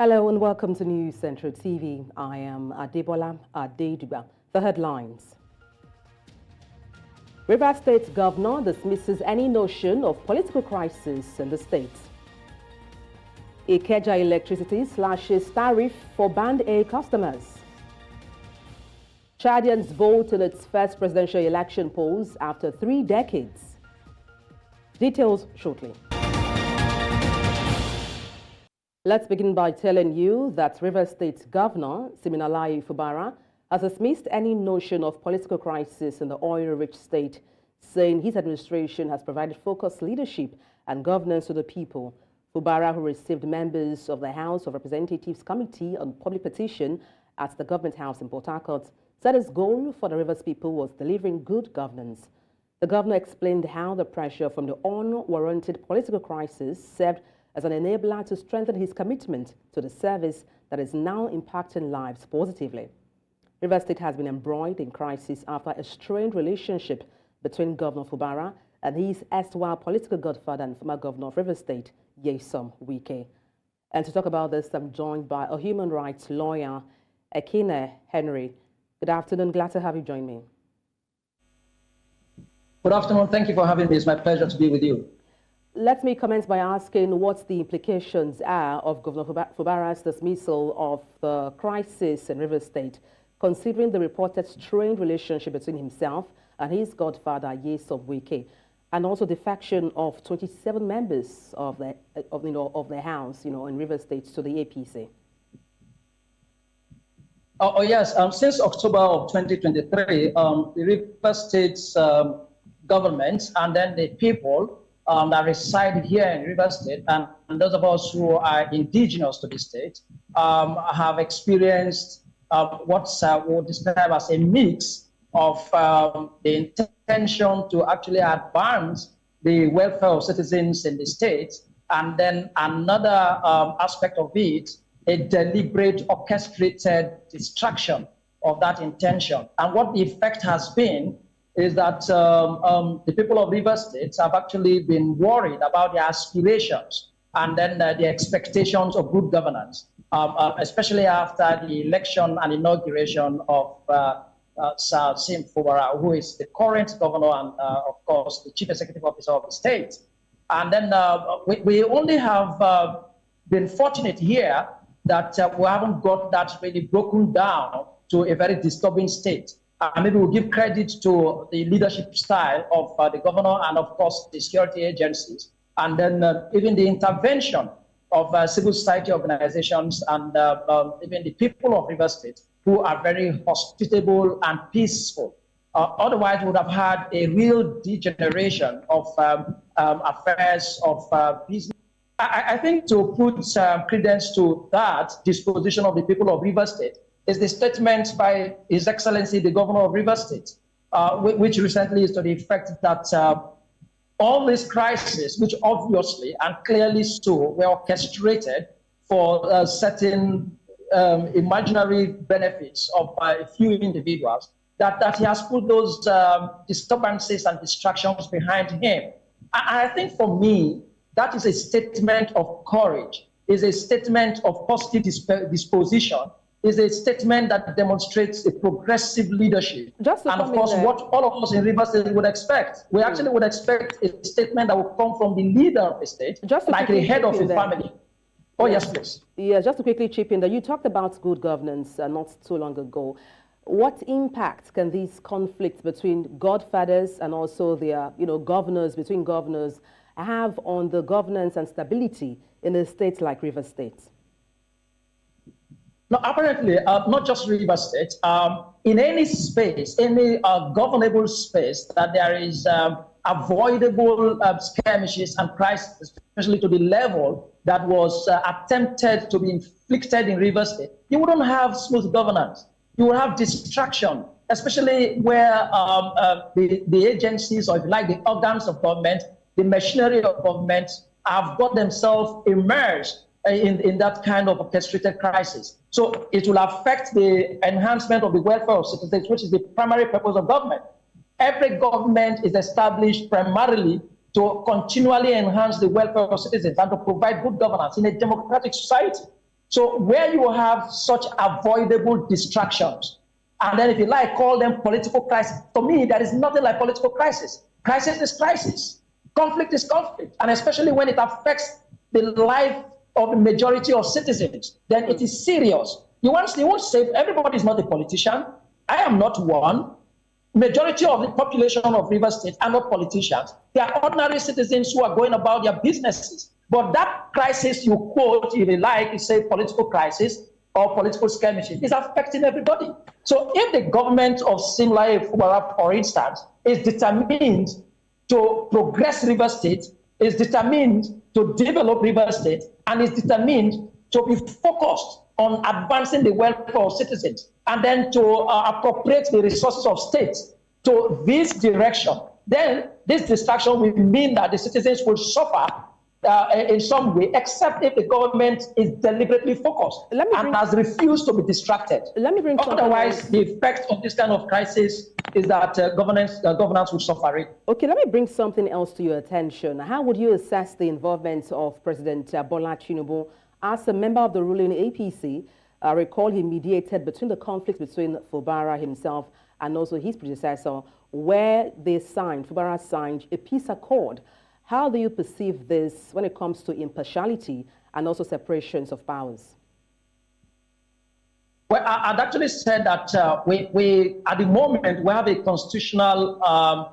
Hello and welcome to News Central TV. I am Adebola Adeduba. The headlines. Rivers State Governor dismisses any notion of political crisis in the state. Ikeja Electricity slashes tariff for Band A customers. Chadians vote in its first presidential election polls after 3 decades. Details shortly. Let's begin by telling you that Rivers State Governor Siminalayi Fubara has dismissed any notion of political crisis in the oil-rich state, saying his administration has provided focused leadership and governance to the people. Fubara, who received members of the House of Representatives Committee on Public Petition at the Government House in Port Harcourt, said his goal for the Rivers people was delivering good governance. The governor explained how the pressure from the unwarranted political crisis served as an enabler to strengthen his commitment to the service that is now impacting lives positively. Rivers State has been embroiled in crisis after a strained relationship between Governor Fubara and his erstwhile political godfather and former governor of Rivers State, Nyesom Wike. And to talk about this, I'm joined by a human rights lawyer, Ikeja Henry. Good afternoon. Glad to have you join me. Good afternoon. Thank you for having me. It's my pleasure to be with you. Let me commence by asking what the implications are of Governor Fubara's dismissal of the crisis in Rivers State, considering the reported strained relationship between himself and his godfather, Nyesom Wike, and also the defection of 27 members of the House, in Rivers State to the APC. Oh yes. Since October of 2023, the Rivers State's government and then the people that reside here in Rivers State, and those of us who are indigenous to the state, have experienced what we'll describe as a mix of the intention to actually advance the welfare of citizens in the state, and then another aspect of it, a deliberate, orchestrated destruction of that intention. And what the effect has been is that the people of Rivers State have actually been worried about their aspirations and then the expectations of good governance, especially after the election and inauguration of Sir Sim Fubara, who is the current governor and, of course, the chief executive officer of the state. And then we only have been fortunate here that we haven't got that really broken down to a very disturbing state. Maybe we'll give credit to the leadership style of the governor and, of course, the security agencies, and then even the intervention of civil society organizations and even the people of Rivers State, who are very hospitable and peaceful. Otherwise, we would have had a real degeneration of affairs of business. I think to put credence to that disposition of the people of Rivers State is the statement by His Excellency, the Governor of Rivers State, which recently is to the effect that all these crises, which obviously and clearly so were orchestrated for certain imaginary benefits of a few individuals, that he has put those disturbances and distractions behind him. And I think for me, that is a statement of courage, is a statement of positive disposition, is a statement that demonstrates a progressive leadership. And of course, what all of us in Rivers State would expect. We actually would expect a statement that will come from the leader of the state, like the head of a family. Oh, yes, please. Yeah, just to quickly chip in there, you talked about good governance not too long ago. What impact can these conflicts between godfathers and also their, governors, between governors, have on the governance and stability in a state like Rivers State? No, apparently, not just Rivers State. In any space, any governable space, that there is avoidable skirmishes and crises, especially to the level that was attempted to be inflicted in Rivers State, you wouldn't have smooth governance. You will have distraction, especially where the agencies, or if you like, the organs of government, the machinery of government have got themselves immersed in that kind of orchestrated crisis. So it will affect the enhancement of the welfare of citizens, which is the primary purpose of government. Every government is established primarily to continually enhance the welfare of citizens and to provide good governance in a democratic society. So where you have such avoidable distractions, and then if you like, call them political crisis, to me, there is nothing like political crisis. Crisis is crisis. Conflict is conflict. And especially when it affects the life of the majority of citizens, then it is serious. You won't say everybody is not a politician. I am not one. Majority of the population of Rivers State are not politicians. They are ordinary citizens who are going about their businesses. But that crisis you quote, if you like, you say political crisis or political skirmishes, is affecting everybody. So if the government of Siminalayi Fubara, for instance, is determined to progress Rivers State, is determined to develop Rivers State, and is determined to be focused on advancing the welfare of citizens, and then to appropriate the resources of states to this direction, then this distraction will mean that the citizens will suffer in some way, except if the government is deliberately focused and has refused to be distracted. Otherwise, the effect of this kind of crisis is that governance will suffer it. Okay, let me bring something else to your attention. How would you assess the involvement of President Bola Tinubu as a member of the ruling APC? Recall he mediated between the conflict between Fubara himself and also his predecessor, where Fubara signed a peace accord. How do you perceive this when it comes to impartiality and also separations of powers? Well, I'd actually said that we at the moment, we have a constitutional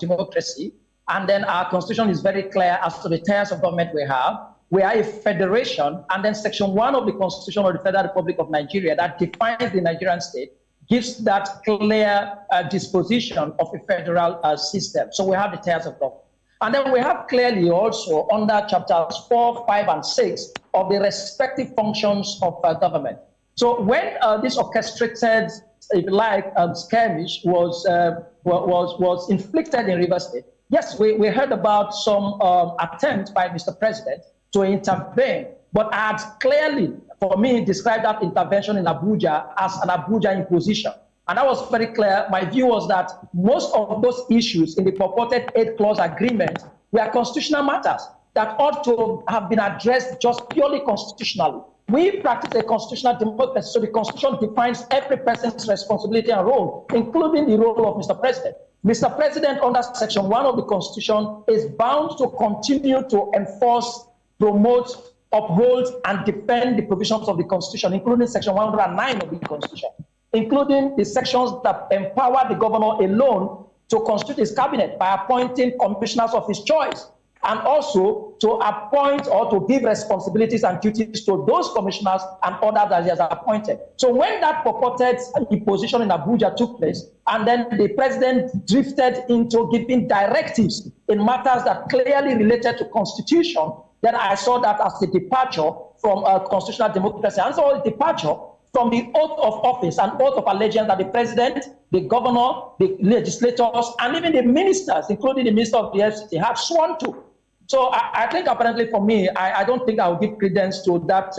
democracy, and then our constitution is very clear as to the tiers of government we have. We are a federation, and then Section 1 of the Constitution of the Federal Republic of Nigeria that defines the Nigerian state gives that clear disposition of a federal system. So we have the tiers of government. And then we have clearly also under chapters 4, 5, and 6 of the respective functions of government. So when this orchestrated, if you like, skirmish was inflicted in Rivers State, yes, we heard about some attempt by Mr. President to intervene, but I had clearly, for me, described that intervention in Abuja as an Abuja imposition. And that was very clear. My view was that most of those issues in the purported 8 clause agreement were constitutional matters that ought to have been addressed just purely constitutionally. We practice a constitutional democracy, so the Constitution defines every person's responsibility and role, including the role of Mr. President. Mr. President, under Section 1 of the Constitution, is bound to continue to enforce, promote, uphold, and defend the provisions of the Constitution, including Section 109 of the Constitution, including the sections that empower the governor alone to constitute his cabinet by appointing commissioners of his choice, and also to appoint or to give responsibilities and duties to those commissioners and others that he has appointed. So when that purported imposition in Abuja took place, and then the president drifted into giving directives in matters that clearly related to constitution, then I saw that as a departure from constitutional democracy, and so a departure from the oath of office and oath of allegiance that the president, the governor, the legislators, and even the ministers, including the minister of the FCT, have sworn to. So I think apparently for me, I don't think I will give credence to that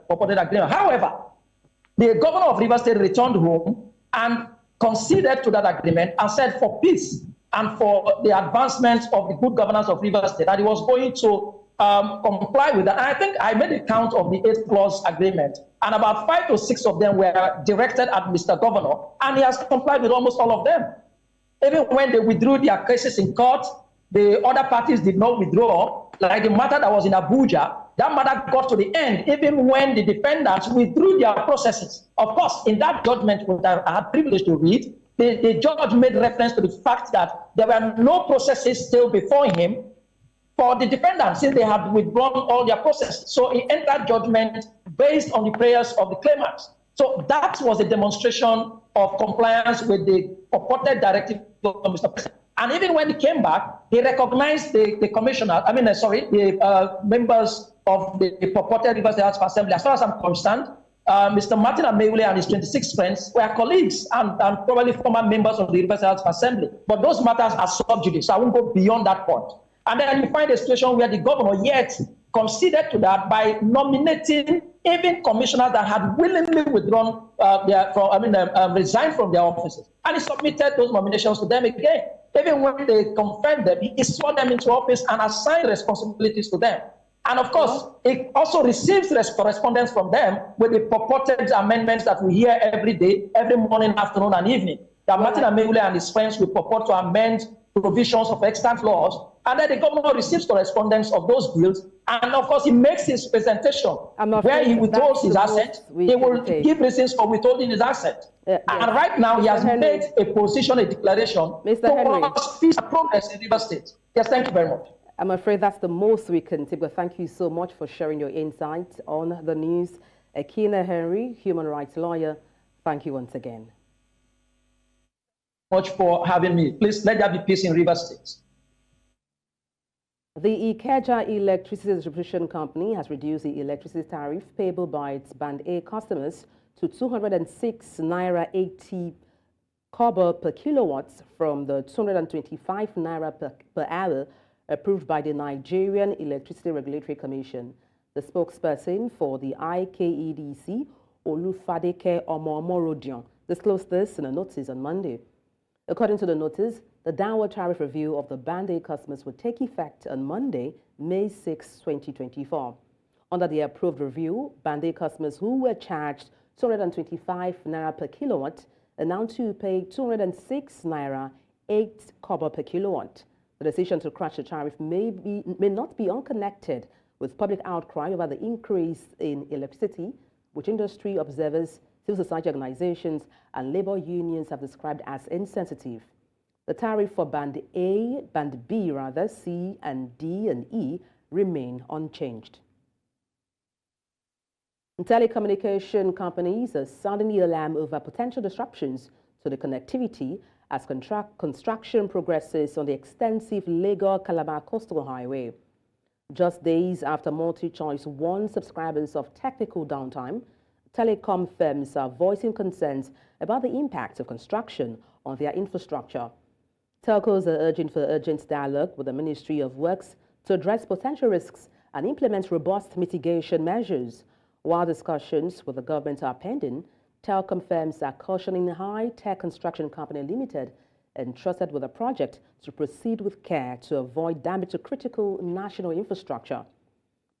purported agreement. However, the governor of Rivers State returned home and conceded to that agreement and said for peace and for the advancement of the good governance of Rivers State that he was going to comply with that. And I think I made a count of the 8 clause agreement, and about 5 to 6 of them were directed at Mr. Governor, and he has complied with almost all of them. Even when they withdrew their cases in court, the other parties did not withdraw. Like the matter that was in Abuja, that matter got to the end, even when the defendants withdrew their processes. Of course, in that judgment, which I had privilege to read, the judge made reference to the fact that there were no processes still before him for the defendants, since they had withdrawn all their processes. So he entered judgment based on the prayers of the claimants. So that was a demonstration of compliance with the purported directive of Mr. President. And even when he came back, he recognized the commissioner, the members of the purported Rivers State House of Assembly. As far as I'm concerned, Mr. Martin Ameule and his 26 friends were colleagues and probably former members of the Rivers State House of Assembly. But those matters are sub judice, so I won't go beyond that point. And then you find a situation where the governor yet conceded to that by nominating even commissioners that had willingly withdrawn resigned from their offices. And he submitted those nominations to them again. Even when they confirmed them, he swore them into office and assigned responsibilities to them. And of course, it also receives correspondence from them with the purported amendments that we hear every day, every morning, afternoon, and evening. That Martin Amewule and his friends will purport to amend provisions of extant laws, and then the governor receives correspondence of those bills, and of course he makes his presentation where he withholds his asset. He will give reasons for withholding his asset. Yes. And right now he has made a position, a declaration towards peace and progress in River State. Yes, thank you very much. I'm afraid that's the most we can take, but thank you so much for sharing your insights on the news. Ekene Henry, human rights lawyer, thank you once again. Much for having me. Please let there be peace in River State. The Ikeja Electricity Distribution Company has reduced the electricity tariff payable by its Band A customers to 206 naira 80 kobo per kilowatts from the 225 naira per hour approved by the Nigerian Electricity Regulatory Commission. The spokesperson for the IKEDC, Olufadeke Omomorodion, disclosed this in a notice on Monday. According to the notice, the downward tariff review of the Band A customers will take effect on Monday, May 6, 2024. Under the approved review, Band A customers who were charged 225 naira per kilowatt are now to pay 206 naira 8 kobo per kilowatt. The decision to crash the tariff may not be unconnected with public outcry over the increase in electricity, which industry observers, civil society organizations, and labor unions have described as insensitive. The tariff for Band A, Band B rather, C and D and E remain unchanged. Telecommunication companies are sounding the alarm over potential disruptions to the connectivity as construction progresses on the extensive Lagos-Calabar coastal highway. Just days after MultiChoice warned subscribers of technical downtime, telecom firms are voicing concerns about the impact of construction on their infrastructure. Telcos are urging for urgent dialogue with the Ministry of Works to address potential risks and implement robust mitigation measures. While discussions with the government are pending, telecom firms are cautioning High-Tech Construction Company Limited, entrusted with a project, to proceed with care to avoid damage to critical national infrastructure.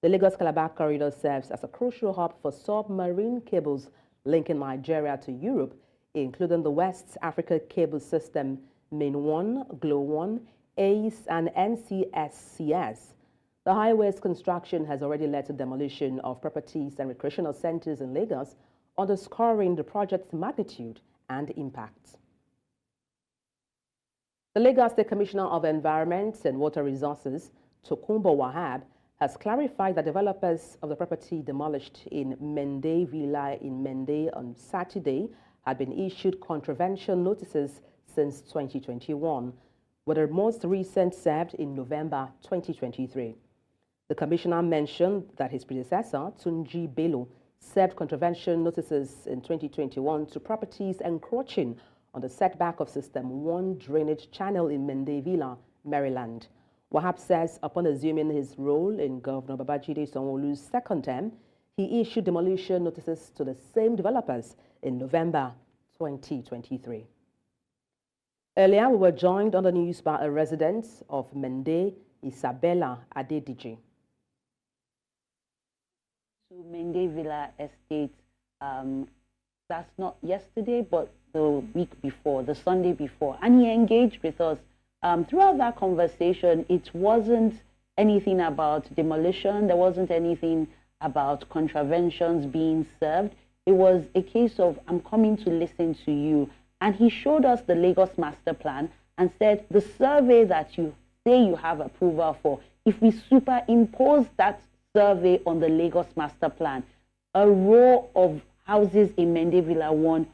The Lagos-Calabar corridor serves as a crucial hub for submarine cables linking Nigeria to Europe, including the West Africa Cable System, Main 1, Glo 1, ACE, and NCSCS. The highway's construction has already led to demolition of properties and recreational centers in Lagos, underscoring the project's magnitude and impact. The Lagos State Commissioner of Environment and Water Resources, Tokunbo Wahab, has clarified that developers of the property demolished in Mende Villa in Mende on Saturday had been issued contravention notices since 2021, with the most recent served in November 2023. The commissioner mentioned that his predecessor, Tunji Bello, served contravention notices in 2021 to properties encroaching on the setback of System 1 drainage channel in Mende Villa, Maryland. Wahab says upon assuming his role in Governor Babajide Sanwo-Olu's second term, he issued demolition notices to the same developers in November 2023. Earlier, we were joined on the news by a resident of Mende, Isabella Adediji. To Mende Villa Estate, that's not yesterday, but the week before, the Sunday before, and he engaged with us. Throughout that conversation, it wasn't anything about demolition, there wasn't anything about contraventions being served. It was a case of, I'm coming to listen to you. And he showed us the Lagos Master Plan and said, the survey that you say you have approval for, if we superimpose that survey on the Lagos Master Plan, a row of houses in Mende Villa 1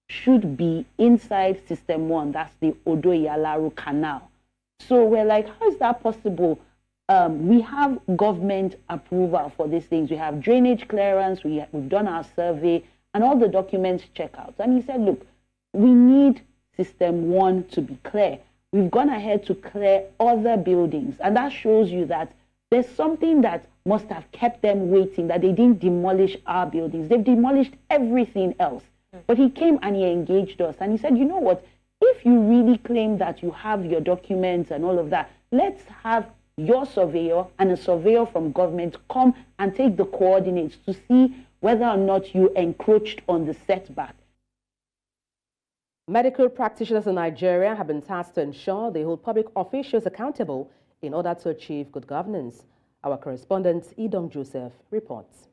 should be inside System 1, that's the Odo-Yalaru Canal. So we're like, how is that possible? We have government approval for these things. We have drainage clearance, we've done our survey, and all the documents check out. And he said, look, we need System 1 to be clear. We've gone ahead to clear other buildings, and that shows you that there's something that must have kept them waiting, that they didn't demolish our buildings. They've demolished everything else. But he came and he engaged us, and he said, you know what, if you really claim that you have your documents and all of that, let's have your surveyor and a surveyor from government come and take the coordinates to see whether or not you encroached on the setback. Medical practitioners in Nigeria have been tasked to ensure they hold public officials accountable in order to achieve good governance. Our correspondent, Idong Joseph, reports.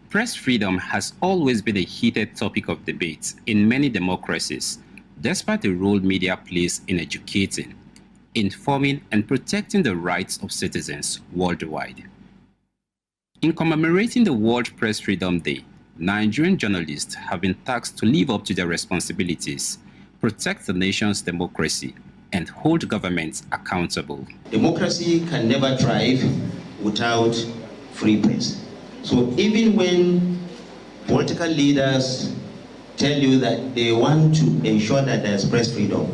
Press freedom has always been a heated topic of debate in many democracies, despite the role media plays in educating, informing, and protecting the rights of citizens worldwide. In commemorating the World Press Freedom Day, Nigerian journalists have been tasked to live up to their responsibilities, protect the nation's democracy, and hold governments accountable. Democracy can never thrive without free press. So even when political leaders tell you that they want to ensure that there's press freedom,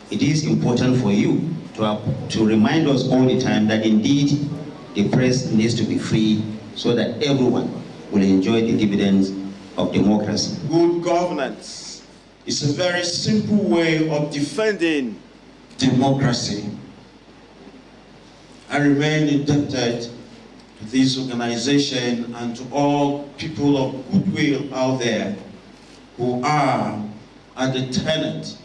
it is important for you to remind us all the time that indeed the press needs to be free so that everyone will enjoy the dividends of democracy. Good governance is a very simple way of defending democracy. I remain indebted to this organization and to all people of goodwill out there who are at the tenet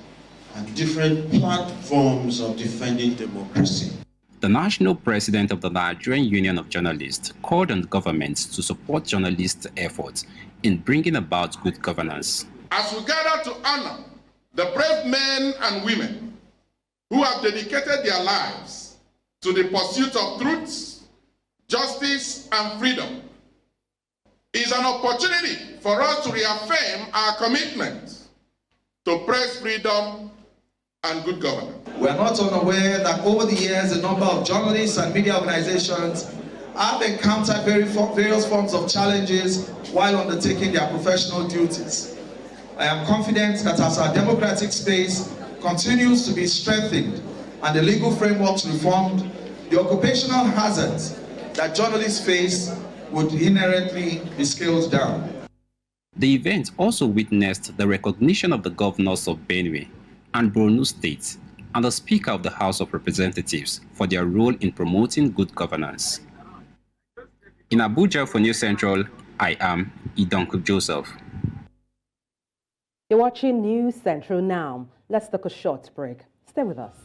and different platforms of defending democracy. The national president of the Nigerian Union of Journalists called on governments to support journalists' efforts in bringing about good governance. As we gather to honor the brave men and women who have dedicated their lives to the pursuit of truth, justice, and freedom, is an opportunity for us to reaffirm our commitment to press freedom and good governance. We are not unaware that over the years, a number of journalists and media organizations have encountered various forms of challenges while undertaking their professional duties. I am confident that as our democratic space continues to be strengthened and the legal frameworks reformed, the occupational hazards that journalists face would inherently be scaled down. The event also witnessed the recognition of the governors of Benue and Borno states and the Speaker of the House of Representatives for their role in promoting good governance. In Abuja for News Central, I am Idong Joseph. You're watching News Central now. Let's take a short break. Stay with us.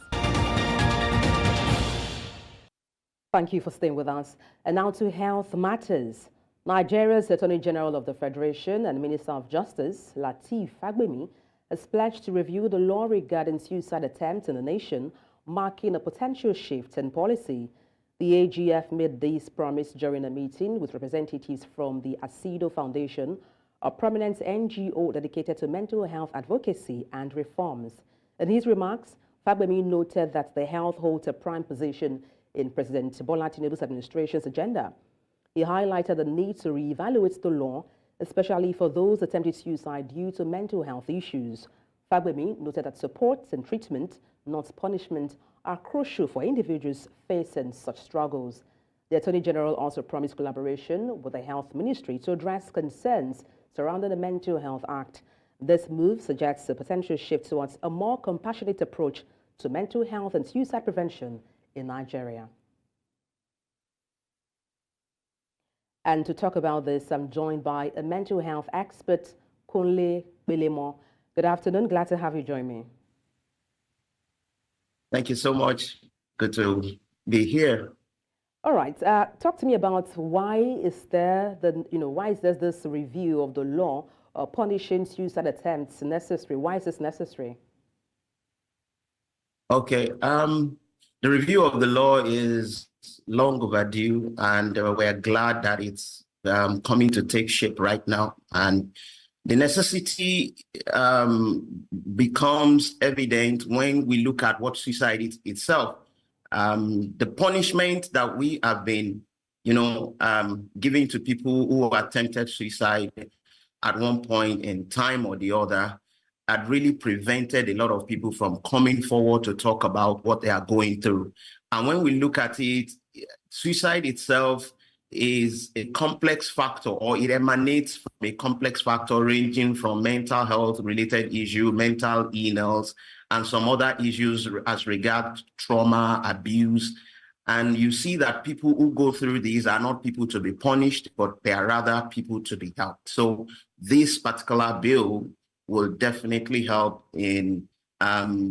Thank you for staying with us. And now to health matters. Nigeria's Attorney General of the Federation and Minister of Justice, Lateef Fagbemi, has pledged to review the law regarding suicide attempts in the nation, marking a potential shift in policy. The AGF made this promise during a meeting with representatives from the Asido Foundation, a prominent NGO dedicated to mental health advocacy and reforms. In his remarks, Fagbemi noted that the health holds a prime position in President Bola Tinubu's administration's agenda. He highlighted the need to reevaluate the law, especially for those attempting suicide due to mental health issues. Fagbemi noted that support and treatment, not punishment, are crucial for individuals facing such struggles. The Attorney General also promised collaboration with the Health Ministry to address concerns surrounding the Mental Health Act. This move suggests a potential shift towards a more compassionate approach to mental health and suicide prevention in Nigeria. And to talk about this, I'm joined by a mental health expert, Kunle Belemo. Good afternoon. Glad to have you join me. Thank you so much. Good to be here. All right. Talk to me about why is there this review of the law punishing suicide attempts necessary? Why is this necessary? Okay. The review of the law is long overdue, and we're glad that it's coming to take shape right now. And the necessity becomes evident when we look at what suicide itself. The punishment that we have been, giving to people who attempted suicide at one point in time or the other had really prevented a lot of people from coming forward to talk about what they are going through. And when we look at it, suicide itself is a complex factor, or it emanates from a complex factor ranging from mental health related issue, mental illness, and some other issues as regards trauma, abuse. And you see that people who go through these are not people to be punished, but they are rather people to be helped. So this particular bill will definitely help in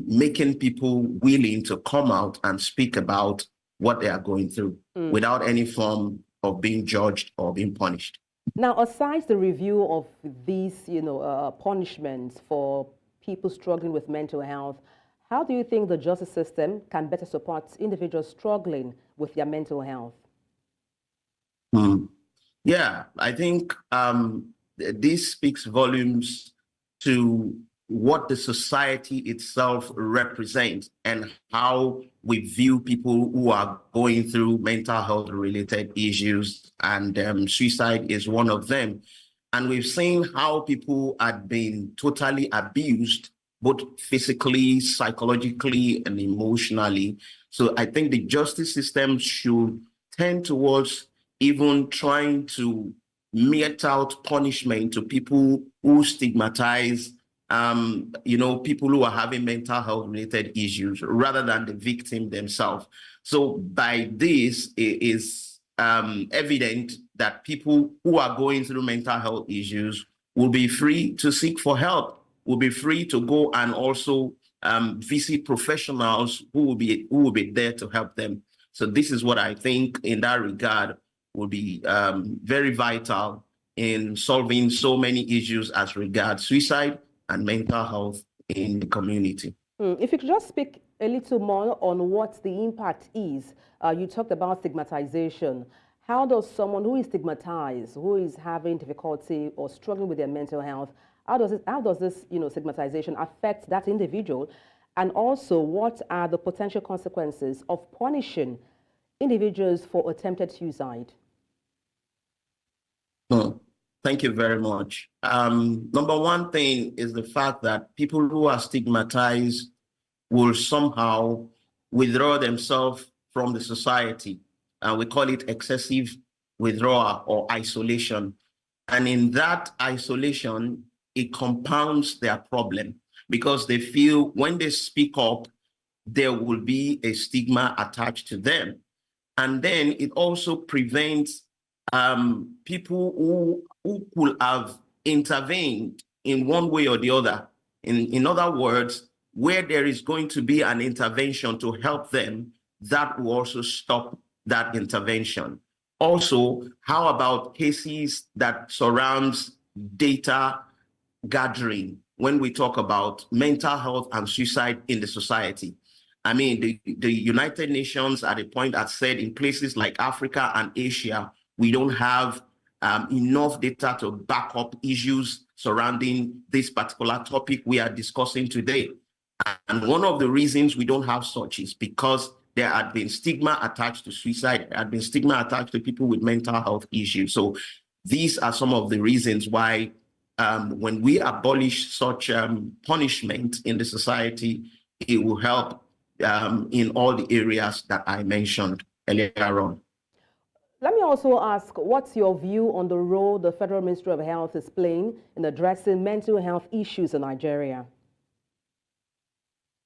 making people willing to come out and speak about what they are going through without any form of being judged or being punished. Now, aside the review of these, punishments for people struggling with mental health, how do you think the justice system can better support individuals struggling with their mental health? Yeah, I think this speaks volumes to what the society itself represents and how we view people who are going through mental health related issues, and suicide is one of them. And we've seen how people had been totally abused, both physically, psychologically, and emotionally. So I think the justice system should tend towards even trying to mete out punishment to people who stigmatize people who are having mental health related issues rather than the victim themselves. So by this, it is evident that people who are going through mental health issues will be free to seek for help, will be free to go and also visit professionals who will be there to help them. So this is what I think in that regard will be very vital in solving so many issues as regards suicide and mental health in the community. If you could just speak a little more on what the impact is. You talked about stigmatization. How does someone who is stigmatized, who is having difficulty or struggling with their mental health, how does this stigmatization affect that individual? And also, what are the potential consequences of punishing individuals for attempted suicide? Thank you very much. Number one thing is the fact that people who are stigmatized will somehow withdraw themselves from the society. We call it excessive withdrawal or isolation. And in that isolation, it compounds their problem because they feel when they speak up, there will be a stigma attached to them. And then it also prevents people who could have intervened in one way or the other. In other words, where there is going to be an intervention to help them, that will also stop that intervention. Also, how about cases that surrounds data gathering when we talk about mental health and suicide in the society? I mean, the United Nations at a point had said in places like Africa and Asia, we don't have enough data to back up issues surrounding this particular topic we are discussing today. And one of the reasons we don't have such is because there had been stigma attached to suicide, there had been stigma attached to people with mental health issues. So these are some of the reasons why when we abolish such punishment in the society, it will help in all the areas that I mentioned earlier on. Let me also ask, what's your view on the role the Federal Ministry of Health is playing in addressing mental health issues in Nigeria?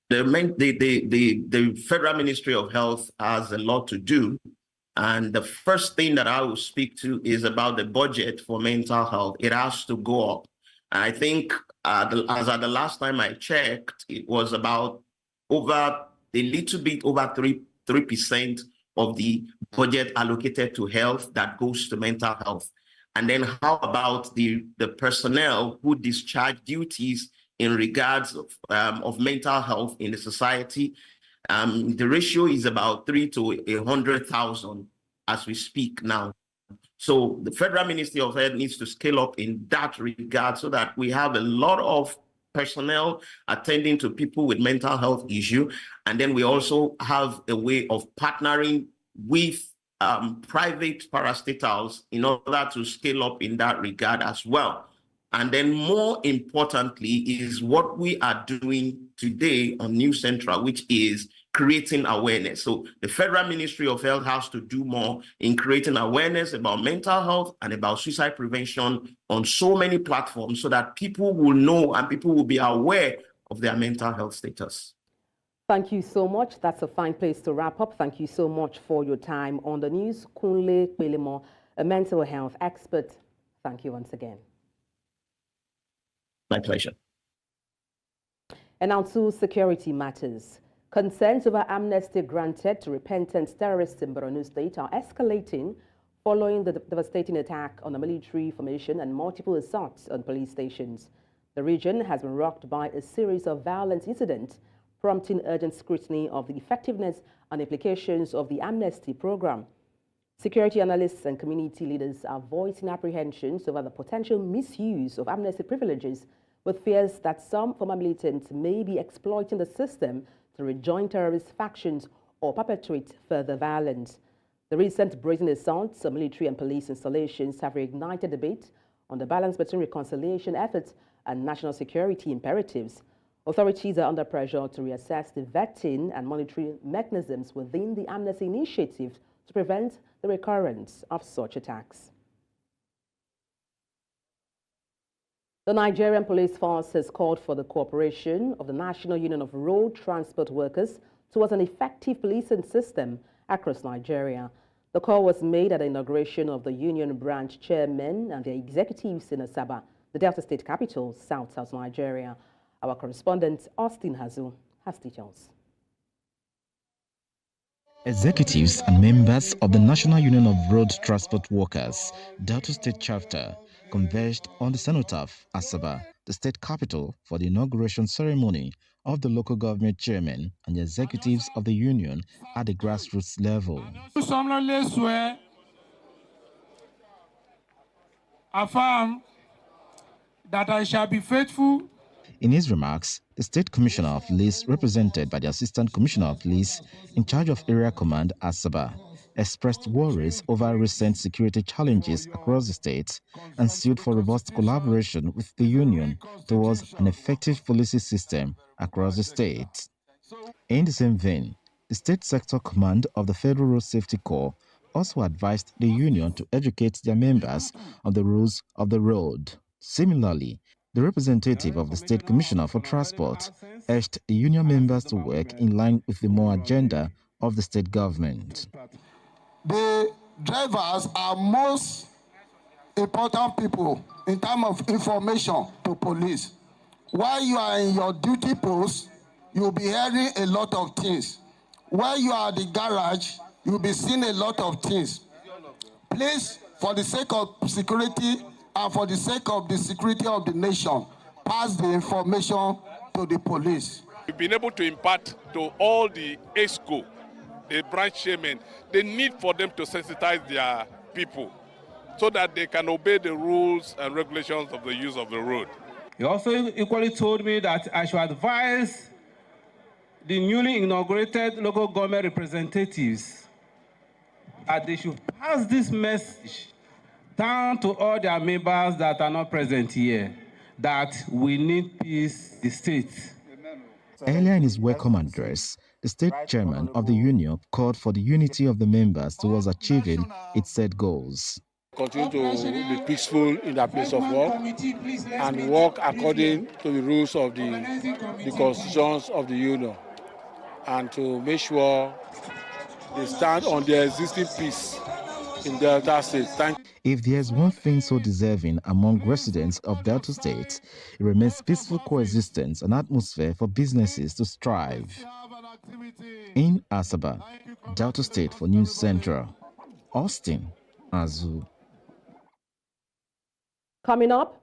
The Federal Ministry of Health has a lot to do. And the first thing that I will speak to is about the budget for mental health. It has to go up. And I think as at the last time I checked, it was about a little bit over 3% of the budget allocated to health that goes to mental health. And then how about the personnel who discharge duties in regards of mental health in the society? The ratio is about 3 to 100,000 as we speak now. So the Federal Ministry of Health needs to scale up in that regard so that we have a lot of personnel attending to people with mental health issue. And then we also have a way of partnering with private parastatals in order to scale up in that regard as well. And then more importantly is what we are doing today on New Central, which is creating awareness. So the Federal Ministry of Health has to do more in creating awareness about mental health and about suicide prevention on so many platforms so that people will know and people will be aware of their mental health status. Thank you so much. That's a fine place to wrap up. Thank you so much for your time on the news. Kunle Pelemo, a mental health expert. Thank you once again. My pleasure. And now to security matters. Concerns over amnesty granted to repentant terrorists in Borno State are escalating following the devastating attack on a military formation and multiple assaults on police stations. The region has been rocked by a series of violent incidents, prompting urgent scrutiny of the effectiveness and implications of the amnesty program. Security analysts and community leaders are voicing apprehensions over the potential misuse of amnesty privileges, with fears that some former militants may be exploiting the system to rejoin terrorist factions or perpetuate further violence. The recent brazen assaults on military and police installations have reignited debate on the balance between reconciliation efforts and national security imperatives. Authorities are under pressure to reassess the vetting and monitoring mechanisms within the amnesty initiative to prevent the recurrence of such attacks. The Nigerian Police Force has called for the cooperation of the National Union of Road Transport Workers towards an effective policing system across Nigeria. The call was made at the inauguration of the union branch chairmen and their executives in Asaba, the Delta State capital, South Nigeria. Our correspondent, Austin Hazu, has details. Executives and members of the National Union of Road Transport Workers, Delta State Chapter, converged on the cenotaph, Asaba, the state capital, for the inauguration ceremony of the local government chairman and the executives of the union at the grassroots level. I solemnly swear, affirm that I shall be faithful. In his remarks, the State Commissioner of Police, represented by the Assistant Commissioner of Police in charge of Area Command, Asaba, expressed worries over recent security challenges across the state and sued for robust collaboration with the union towards an effective policy system across the state. In the same vein, the State Sector Command of the Federal Road Safety Corps also advised the union to educate their members on the rules of the road. Similarly, the representative of the State Commissioner for Transport urged the union members to work in line with the more agenda of the state government. The drivers are most important people in terms of information to police. While you are in your duty post, you'll be hearing a lot of things. While you are at the garage, you'll be seeing a lot of things. Please, for the sake of security and for the sake of the security of the nation, pass the information to the police. We've been able to impart to all the ESCO, the branch chairmen, the need for them to sensitize their people so that they can obey the rules and regulations of the use of the road. He also equally told me that I should advise the newly inaugurated local government representatives that they should pass this message down to all their members that are not present here, that we need peace in the state. Earlier in his welcome address, the state chairman of the union called for the unity of the members towards achieving its set goals. Continue to be peaceful in their place of work and work according to the rules of the constitutions of the union, and to make sure they stand on their existing peace in Delta State. If there's one thing so deserving among residents of Delta State, it remains peaceful coexistence and atmosphere for businesses to strive. In Asaba, Delta State for News Central, Austin Azu. Coming up,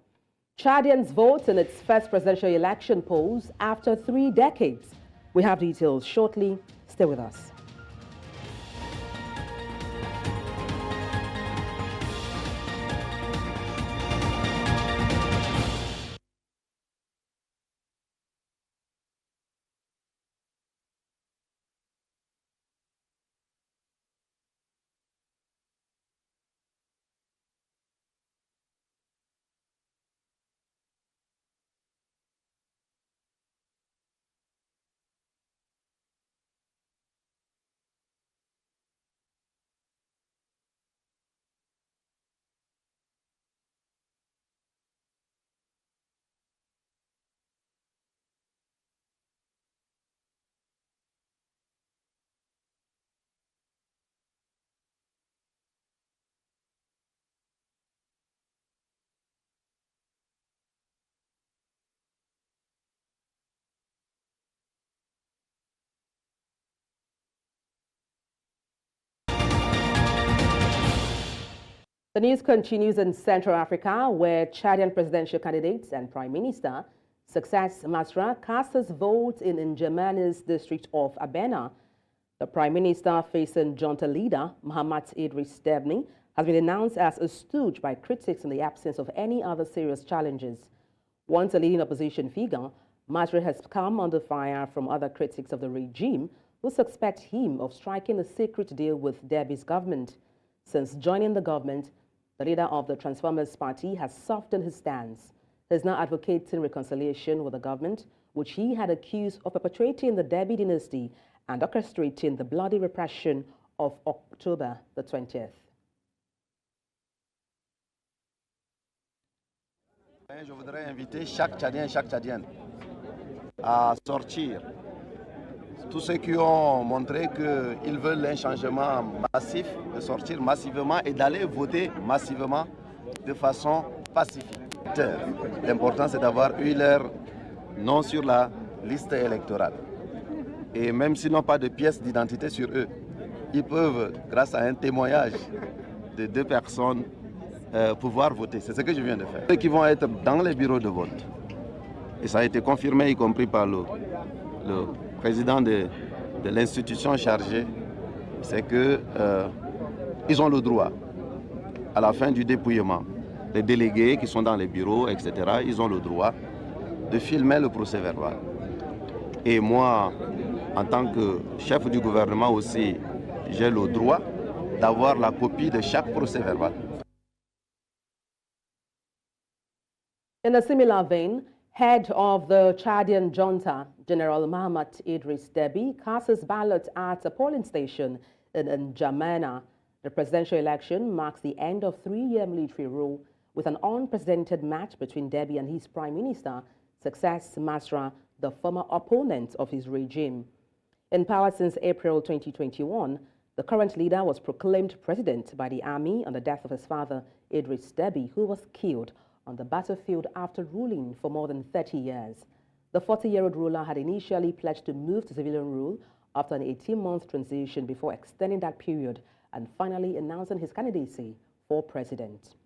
Chadians vote in its first presidential election polls after 3 decades. We have details shortly. Stay with us. The news continues in Central Africa, where Chadian presidential candidates and Prime Minister Success Masra cast his vote in N'Djameni's district of Abena. The Prime Minister, facing junta leader Mahamat Idris Debny, has been announced as a stooge by critics in the absence of any other serious challenges. Once a leading opposition figure, Masra has come under fire from other critics of the regime who suspect him of striking a secret deal with Debby's government. Since joining the government, the leader of the Transformers Party has softened his stance. He is now advocating reconciliation with the government, which he had accused of perpetuating the Debby dynasty and orchestrating the bloody repression of October the 20th. Je voudrais inviter chaque Tchadien et chaque Tchadienne à sortir. Tous ceux qui ont montré qu'ils veulent un changement massif, de sortir massivement et d'aller voter massivement de façon pacifique. L'important, c'est d'avoir eu leur nom sur la liste électorale. Et même s'ils n'ont pas de pièce d'identité sur eux, ils peuvent, grâce à un témoignage de 2 personnes, pouvoir voter. C'est ce que je viens de faire. Ceux qui vont être dans les bureaux de vote, et ça a été confirmé, y compris par le président de l'institution chargée, c'est qu'ils ont le droit, à la fin du dépouillement, les délégués qui sont dans les bureaux, etc., ils ont le droit de filmer le procès verbal. Et moi, en tant que chef du gouvernement aussi, j'ai le droit d'avoir la copie de chaque procès verbal. In a similar vein, head of the Chadian junta, General Mahamat Idris Deby, cast his ballot at a polling station in N'Djamena. The presidential election marks the end of 3-year military rule, with an unprecedented match between Deby and his prime minister, Success Masra, the former opponent of his regime. In power since April 2021, the current leader was proclaimed president by the army on the death of his father, Idris Deby, who was killed on the battlefield after ruling for more than 30 years. The 40-year-old ruler had initially pledged to move to civilian rule after an 18-month transition before extending that period and finally announcing his candidacy for president.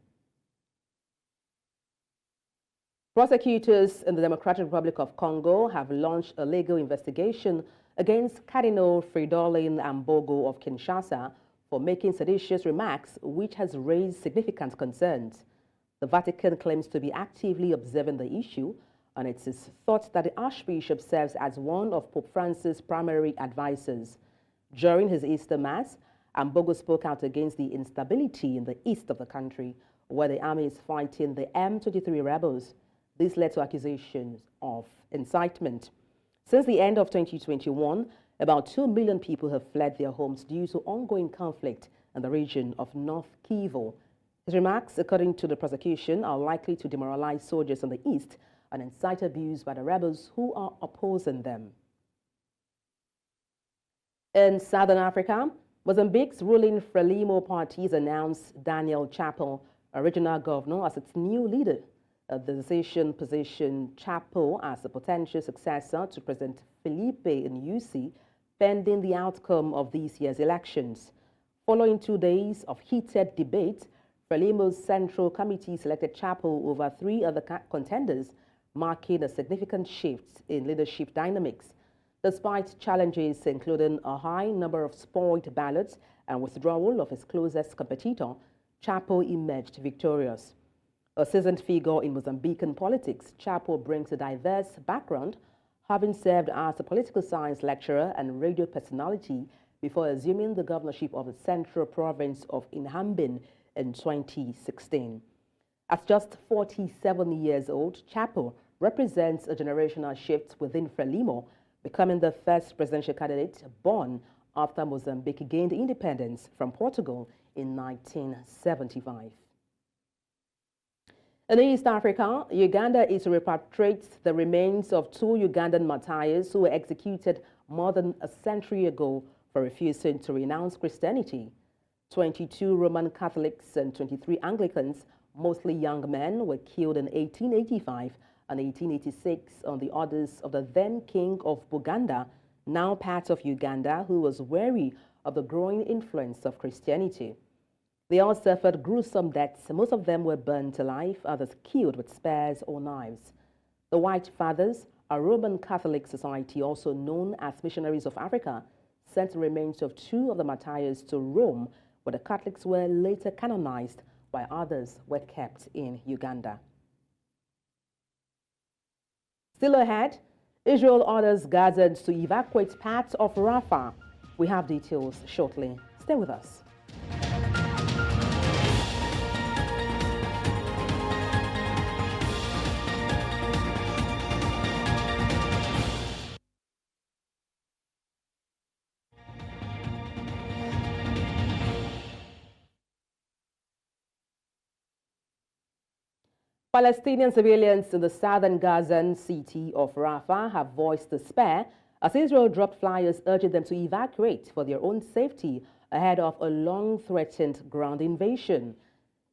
Prosecutors in the Democratic Republic of Congo have launched a legal investigation against Cardinal Fridolin Ambogo of Kinshasa for making seditious remarks, which has raised significant concerns. The Vatican claims to be actively observing the issue, and it is thought that the Archbishop serves as one of Pope Francis' primary advisors. During his Easter Mass, Ambogo spoke out against the instability in the east of the country, where the army is fighting the M23 rebels. This led to accusations of incitement. Since the end of 2021, about 2 million people have fled their homes due to ongoing conflict in the region of North Kivu. His remarks, according to the prosecution, are likely to demoralize soldiers in the east and incite abuse by the rebels who are opposing them. In Southern Africa, Mozambique's ruling Frelimo party has announced Daniel Chapo, a regional governor, as its new leader. The decision positioned Chapo as a potential successor to President Felipe Nyusi, pending the outcome of this year's elections. Following 2 days of heated debate, Frelimo's Central Committee selected Chapo over 3 other contenders, marking a significant shift in leadership dynamics. Despite challenges including a high number of spoiled ballots and withdrawal of his closest competitor, Chapo emerged victorious. A seasoned figure in Mozambican politics, Chapo brings a diverse background, having served as a political science lecturer and radio personality before assuming the governorship of the Central Province of Inhambane in 2016. At just 47 years old, Chapo represents a generational shift within Frelimo, becoming the first presidential candidate born after Mozambique gained independence from Portugal in 1975. In East Africa, Uganda is to repatriate the remains of 2 Ugandan martyrs who were executed more than a century ago for refusing to renounce Christianity. 22 Roman Catholics and 23 Anglicans, mostly young men, were killed in 1885 and 1886 on the orders of the then King of Buganda, now part of Uganda, who was wary of the growing influence of Christianity. They all suffered gruesome deaths. Most of them were burned alive, others killed with spears or knives. The White Fathers, a Roman Catholic society also known as Missionaries of Africa, sent the remains of 2 of the martyrs to Rome, where the Catholics were later canonized, while others were kept in Uganda. Still ahead, Israel orders Gazans to evacuate parts of Rafah. We have details shortly. Stay with us. Palestinian civilians in the southern Gazan city of Rafah have voiced despair as Israel dropped flyers urging them to evacuate for their own safety ahead of a long-threatened ground invasion.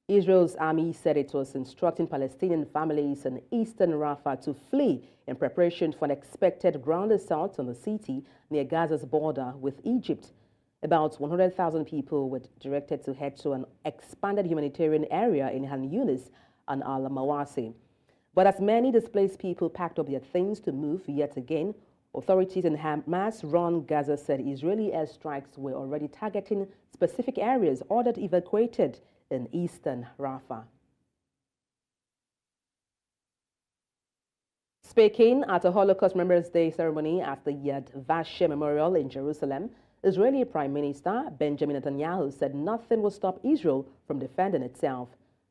Israel's army said it was instructing Palestinian families in eastern Rafah to flee in preparation for an expected ground assault on the city near Gaza's border with Egypt. About 100,000 people were directed to head to an expanded humanitarian area in Han Yunis and Al-Mawasi. But as many displaced people packed up their things to move yet again, authorities in Hamas-run Gaza said Israeli airstrikes were already targeting specific areas ordered evacuated in eastern Rafah. Speaking at a Holocaust Remembrance Day ceremony at the Yad Vashem Memorial in Jerusalem, Israeli Prime Minister Benjamin Netanyahu said nothing will stop Israel from defending itself.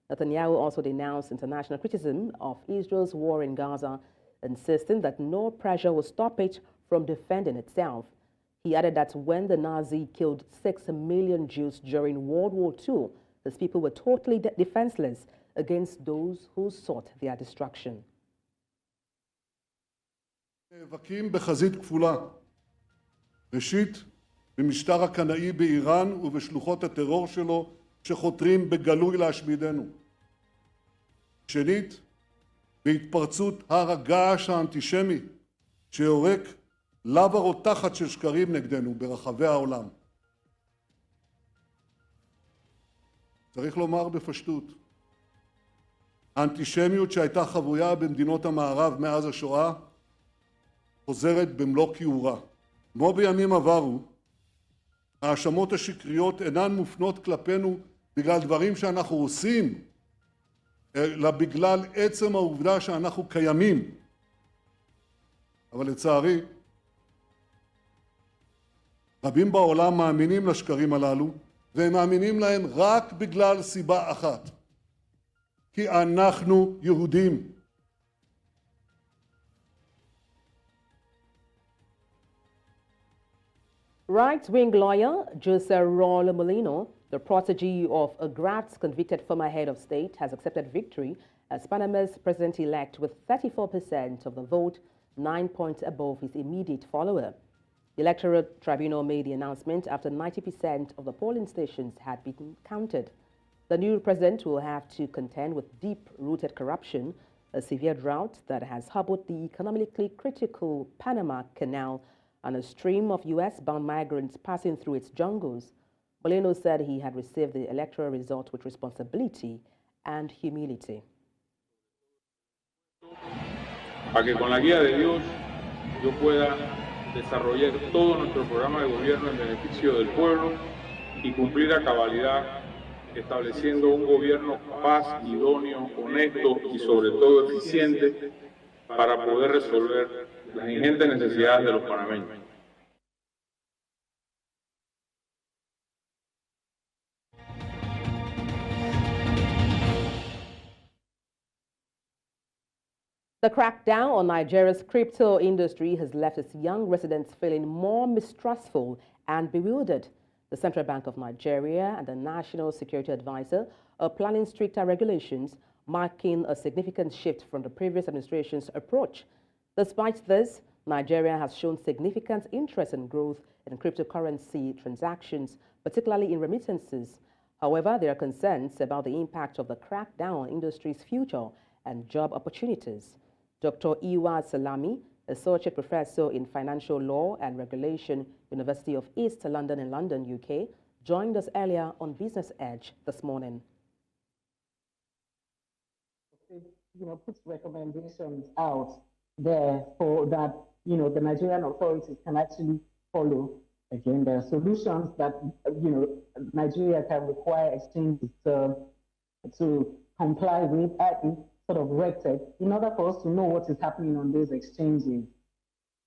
Netanyahu also denounced international criticism of Israel's war in Gaza, insisting that no pressure will stop it from defending itself. He added that when the Nazi killed 6 million Jews during World War II, his people were totally defenseless against those who sought their destruction. נאבקים בחזית כפולה. ראשית, במשטר הקנאי באיראן ובשלוחות הטרור שלו שחותרים בגלוי להשמידנו. שנית, בהתפרצות הר הגעש האנטישמי שיורק לבה רותחת של שקרים נגדנו ברחבי העולם. צריך לומר בפשטות, האנטישמיות שהייתה חבויה במדינות המערב מאז השואה חוזרת במלוא כיעורה. כמו בימים עברו, ההאשמות השקריות אינן מופנות כלפינו בגלל דברים שאנחנו עושים, אלא בגלל עצם העובדה שאנחנו קיימים. אבל לצערי, רבים בעולם מאמינים לשקרים הללו, והם מאמינים להם רק בגלל סיבה אחת, כי אנחנו יהודים. Right-wing lawyer Jose Raul Molino, the protege of a Gratz-convicted former head of state, has accepted victory as Panama's president-elect with 34% of the vote, 9 points above his immediate follower. The Electoral Tribunal made the announcement after 90% of the polling stations had been counted. The new president will have to contend with deep-rooted corruption, a severe drought that has hobbled the economically critical Panama Canal, and a stream of U.S.-bound migrants passing through its jungles. Molino said he had received the electoral result with responsibility and humility. Para que con la guía de Dios yo pueda desarrollar todo nuestro programa de gobierno en beneficio del pueblo y cumplir a cabalidad, estableciendo un gobierno capaz, idóneo, honesto y sobre todo eficiente para poder resolver las ingentes necesidades de los panameños. The crackdown on Nigeria's crypto industry has left its young residents feeling more mistrustful and bewildered. The Central Bank of Nigeria and the National Security Advisor are planning stricter regulations, marking a significant shift from the previous administration's approach. Despite this, Nigeria has shown significant interest and growth in cryptocurrency transactions, particularly in remittances. However, there are concerns about the impact of the crackdown on industry's future and job opportunities. Dr. Iwa Salami, Associate Professor in Financial Law and Regulation, University of East London in London, UK, joined us earlier on Business Edge this morning. Puts recommendations out there for that, the Nigerian authorities can actually follow. Again, there are solutions that, Nigeria can require exchanges to comply with and sort of rected in order for us to know what is happening on those exchanges.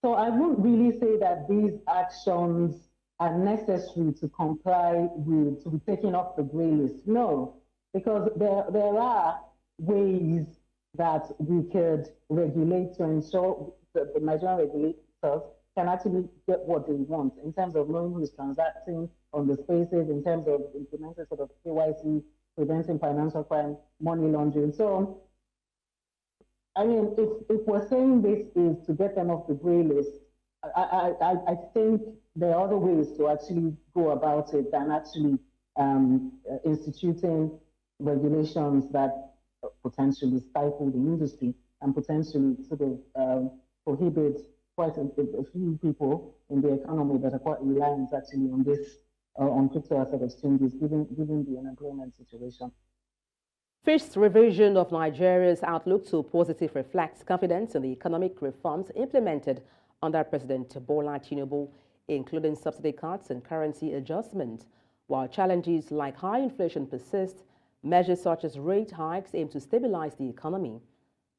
So I wouldn't really say that these actions are necessary to comply with, to be taken off the grey list. No, because there are ways that we could regulate to ensure that the Nigerian regulators can actually get what they want in terms of knowing who is transacting on the spaces, in terms of implementing sort of KYC, preventing financial crime, money laundering. So, I mean, if we're saying this is to get them off the grey list, I think there are other ways to actually go about it than actually instituting regulations that potentially stifle the industry and potentially sort of prohibit quite a few people in the economy that are quite reliant actually on this, on crypto asset exchanges, given the unemployment situation. Fitch's revision of Nigeria's outlook to positive reflects confidence in the economic reforms implemented under President Bola Tinubu, including subsidy cuts and currency adjustment. While challenges like high inflation persist, measures such as rate hikes aim to stabilize the economy.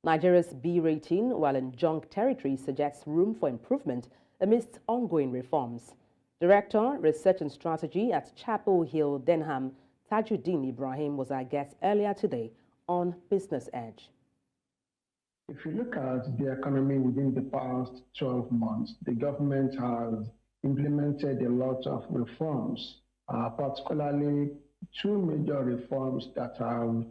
Nigeria's B rating, while in junk territory, suggests room for improvement amidst ongoing reforms. Director, Research and Strategy at Chapel Hill, Denham, Tajuddin Ibrahim was our guest earlier today on Business Edge. If you look at the economy within the past 12 months, the government has implemented a lot of reforms, particularly two major reforms that have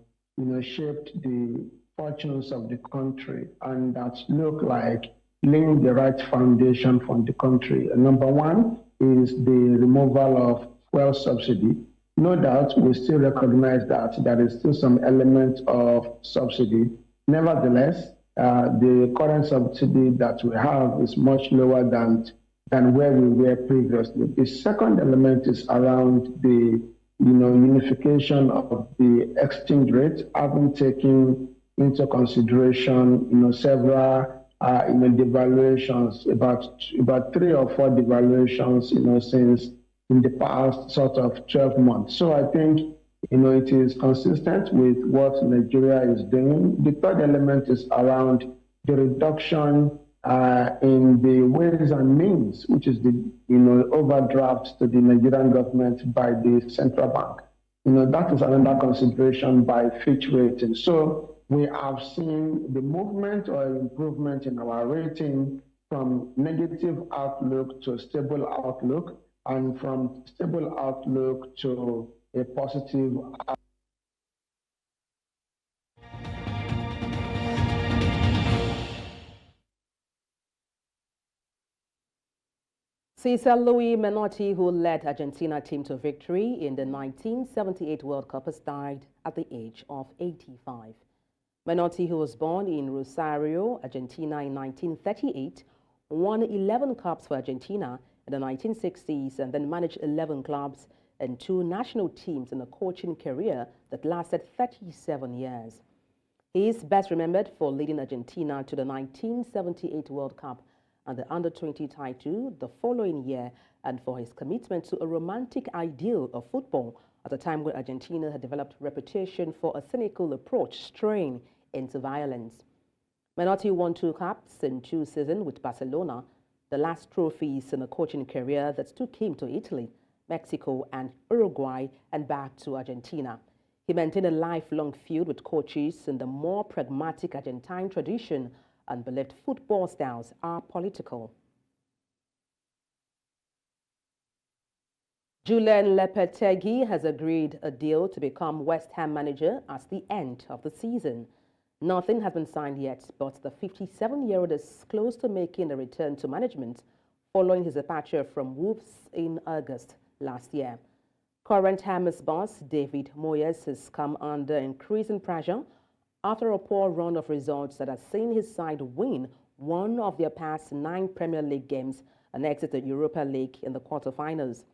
shaped the fortunes of the country and that look like laying the right foundation for the country. Number one is the removal of fuel subsidy. No doubt we still recognize that there is still some element of subsidy. Nevertheless, the current subsidy that we have is much lower than where we were previously. The second element is around the unification of the exchange rate, having taken into consideration several devaluations, about 3 or 4 devaluations since in the past sort of 12 months. So I think it is consistent with what Nigeria is doing. The third element is around the reduction in the ways and means, which is the overdraft to the Nigerian government by the central bank. That is another consideration by Fitch rating. So we have seen the movement or improvement in our rating from negative outlook to stable outlook, and from stable outlook to a positive outlook. Cesar Luis Menotti, who led Argentina team to victory in the 1978 World Cup, has died at the age of 85. Menotti, who was born in Rosario, Argentina in 1938, won 11 cups for Argentina in the 1960s and then managed 11 clubs and 2 national teams in a coaching career that lasted 37 years. He is best remembered for leading Argentina to the 1978 World Cup and the Under-20 title the following year, and for his commitment to a romantic ideal of football at a time when Argentina had developed a reputation for a cynical approach straying into violence. Menotti won 2 caps in 2 seasons with Barcelona, the last trophies in a coaching career that took him to Italy, Mexico and Uruguay and back to Argentina. He maintained a lifelong feud with coaches in the more pragmatic Argentine tradition and believed football styles are political. Julian Lopetegui has agreed a deal to become West Ham manager at the end of the season. Nothing has been signed yet, but the 57-year-old is close to making a return to management following his departure from Wolves in August last year. Current Hammers boss David Moyes has come under increasing pressure after a poor run of results that has seen his side win one of their past 9 Premier League games and exit the Europa League in the quarterfinals.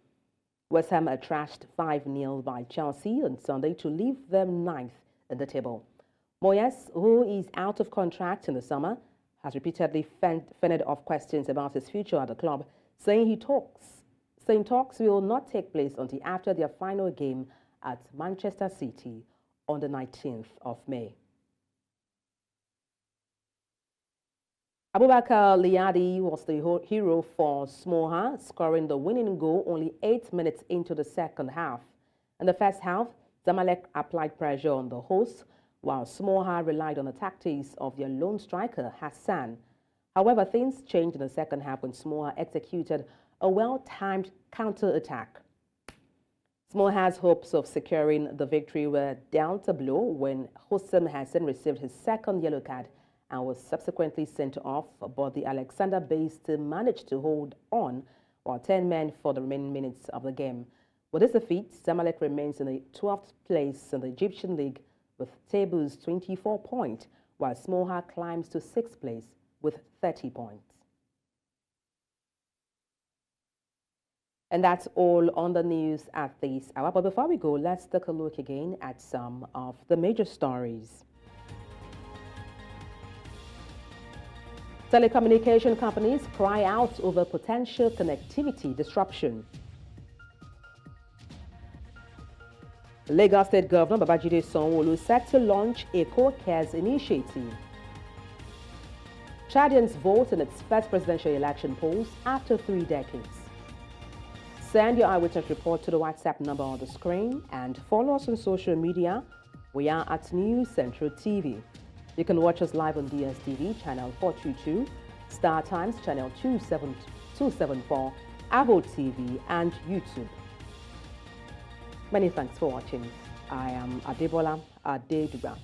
West Ham are thrashed 5-0 by Chelsea on Sunday to leave them 9th in the table. Moyes, who is out of contract in the summer, has repeatedly fended off questions about his future at the club, saying talks will not take place until after their final game at Manchester City on the 19th of May. Abubakar Liadi was the hero for Smoha, scoring the winning goal only 8 minutes into the second half. In the first half, Zamalek applied pressure on the hosts, while Smoha relied on the tactics of their lone striker, Hassan. However, things changed in the second half when Smoha executed a well-timed counter-attack. Smoha's hopes of securing the victory were down to blow when Hosam Hassan received his second yellow card and was subsequently sent off, but the Alexander-based team managed to hold on while 10 men for the remaining minutes of the game. With this defeat, Zamalek remains in the 12th place in the Egyptian League with tables 24 points, while Smoha climbs to 6th place with 30 points. And that's all on the news at this hour. But before we go, let's take a look again at some of the major stories. Telecommunication companies cry out over potential connectivity disruption. Lagos State Governor Babajide Sanwo-Olu set to launch a co-cares initiative. Chadians vote in its first presidential election polls after 3 decades. Send your eyewitness report to the WhatsApp number on the screen and follow us on social media. We are at News Central TV. You can watch us live on DSTV channel 422, Star Times channel 274, Avo TV, and YouTube. Many thanks for watching. I am Adebola Adeduba.